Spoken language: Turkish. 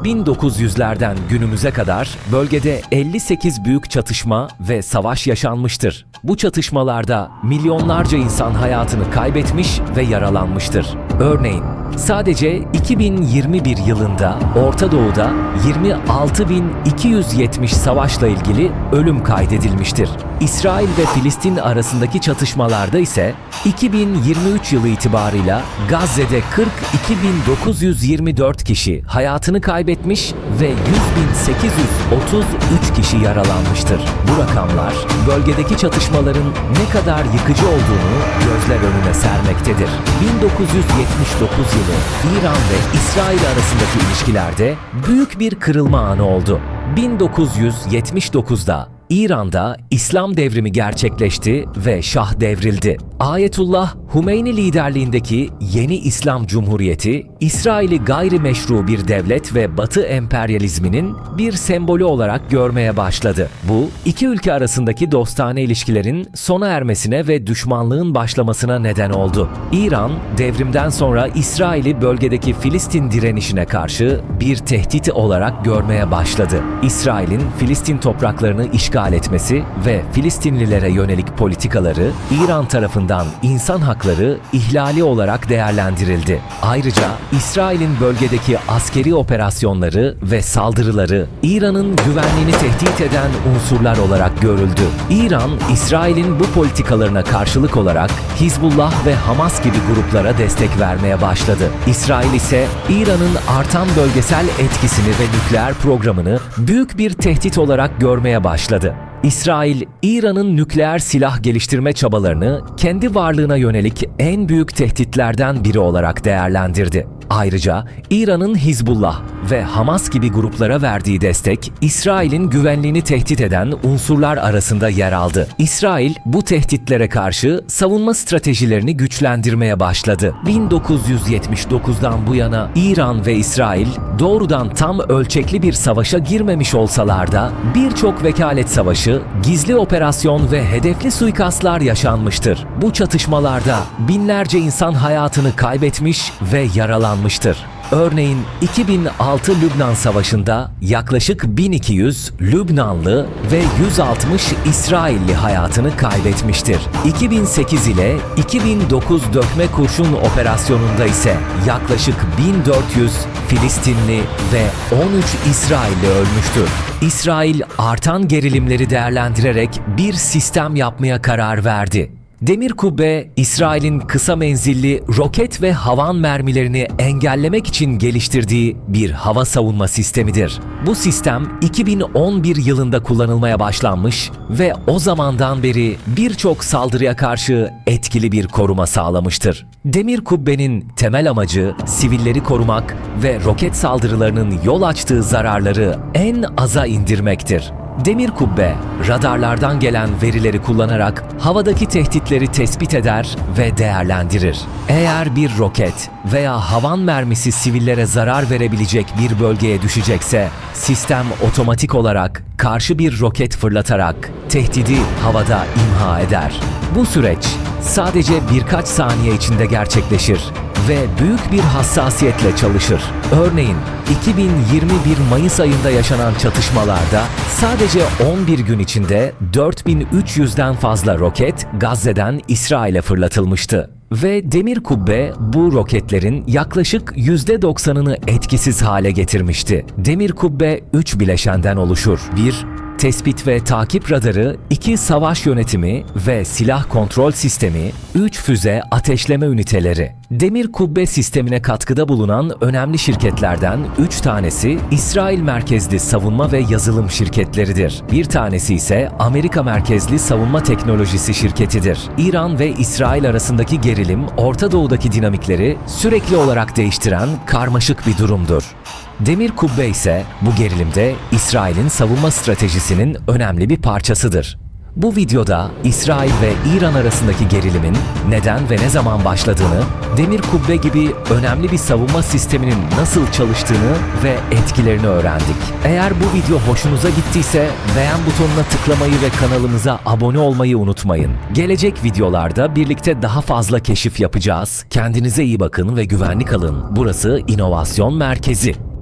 1900'lerden günümüze kadar bölgede 58 büyük çatışma ve savaş yaşanmıştır. Bu çatışmalarda milyonlarca insan hayatını kaybetmiş ve yaralanmıştır. Örneğin, sadece 2021 yılında Orta Doğu'da 26.270 savaşla ilgili ölüm kaydedilmiştir. İsrail ve Filistin arasındaki çatışmalarda ise 2023 yılı itibarıyla Gazze'de 42.924 kişi hayatını kaybetmiş ve 100.833 kişi yaralanmıştır. Bu rakamlar bölgedeki çatışmaların ne kadar yıkıcı olduğunu gözler önüne sermektedir. 1979 yılı İran ve İsrail arasındaki ilişkilerde büyük bir kırılma anı oldu. 1979'da İran'da İslam devrimi gerçekleşti ve Şah devrildi. Ayetullah Hümeyni liderliğindeki yeni İslam Cumhuriyeti, İsrail'i gayrimeşru bir devlet ve Batı emperyalizminin bir sembolü olarak görmeye başladı. Bu, iki ülke arasındaki dostane ilişkilerin sona ermesine ve düşmanlığın başlamasına neden oldu. İran, devrimden sonra İsrail'i bölgedeki Filistin direnişine karşı bir tehdit olarak görmeye başladı. İsrail'in Filistin topraklarını işgal etmesi ve Filistinlilere yönelik politikaları İran tarafından insan hakları ihlali olarak değerlendirildi. Ayrıca İsrail'in bölgedeki askeri operasyonları ve saldırıları İran'ın güvenliğini tehdit eden unsurlar olarak görüldü. İran, İsrail'in bu politikalarına karşılık olarak Hizbullah ve Hamas gibi gruplara destek vermeye başladı. İsrail ise İran'ın artan bölgesel etkisini ve nükleer programını büyük bir tehdit olarak görmeye başladı. İsrail, İran'ın nükleer silah geliştirme çabalarını kendi varlığına yönelik en büyük tehditlerden biri olarak değerlendirdi. Ayrıca İran'ın Hizbullah ve Hamas gibi gruplara verdiği destek, İsrail'in güvenliğini tehdit eden unsurlar arasında yer aldı. İsrail, bu tehditlere karşı savunma stratejilerini güçlendirmeye başladı. 1979'dan bu yana İran ve İsrail, doğrudan tam ölçekli bir savaşa girmemiş olsalar da birçok vekalet savaşı, gizli operasyon ve hedefli suikastlar yaşanmıştır. Bu çatışmalarda binlerce insan hayatını kaybetmiş ve yaralanmıştır. Örneğin 2006 Lübnan Savaşı'nda yaklaşık 1200 Lübnanlı ve 160 İsrailli hayatını kaybetmiştir. 2008 ile 2009 Dökme Kurşun Operasyonu'nda ise yaklaşık 1400 Filistinli ve 13 İsrailli ölmüştür. İsrail artan gerilimleri değerlendirerek bir sistem yapmaya karar verdi. Demir Kubbe, İsrail'in kısa menzilli roket ve havan mermilerini engellemek için geliştirdiği bir hava savunma sistemidir. Bu sistem 2011 yılında kullanılmaya başlanmış ve o zamandan beri birçok saldırıya karşı etkili bir koruma sağlamıştır. Demir Kubbe'nin temel amacı sivilleri korumak ve roket saldırılarının yol açtığı zararları en aza indirmektir. Demir Kubbe, radarlardan gelen verileri kullanarak havadaki tehditleri tespit eder ve değerlendirir. Eğer bir roket veya havan mermisi sivillere zarar verebilecek bir bölgeye düşecekse, sistem otomatik olarak karşı bir roket fırlatarak tehdidi havada imha eder. Bu süreç sadece birkaç saniye içinde gerçekleşir ve büyük bir hassasiyetle çalışır. Örneğin 2021 Mayıs ayında yaşanan çatışmalarda sadece 11 gün içinde 4300'den fazla roket Gazze'den İsrail'e fırlatılmıştı. Ve Demir Kubbe bu roketlerin yaklaşık %90'ını etkisiz hale getirmişti. Demir Kubbe 3 bileşenden oluşur. 1. Tespit ve takip radarı, 2 savaş yönetimi ve silah kontrol sistemi, 3 füze ateşleme üniteleri. Demir Kubbe sistemine katkıda bulunan önemli şirketlerden 3 tanesi İsrail merkezli savunma ve yazılım şirketleridir. Bir tanesi ise Amerika merkezli savunma teknolojisi şirketidir. İran ve İsrail arasındaki gerilim, Orta Doğu'daki dinamikleri sürekli olarak değiştiren karmaşık bir durumdur. Demir Kubbe ise bu gerilimde İsrail'in savunma stratejisinin önemli bir parçasıdır. Bu videoda İsrail ve İran arasındaki gerilimin neden ve ne zaman başladığını, Demir Kubbe gibi önemli bir savunma sisteminin nasıl çalıştığını ve etkilerini öğrendik. Eğer bu video hoşunuza gittiyse beğen butonuna tıklamayı ve kanalımıza abone olmayı unutmayın. Gelecek videolarda birlikte daha fazla keşif yapacağız. Kendinize iyi bakın ve güvenli kalın. Burası İnovasyon Merkezi.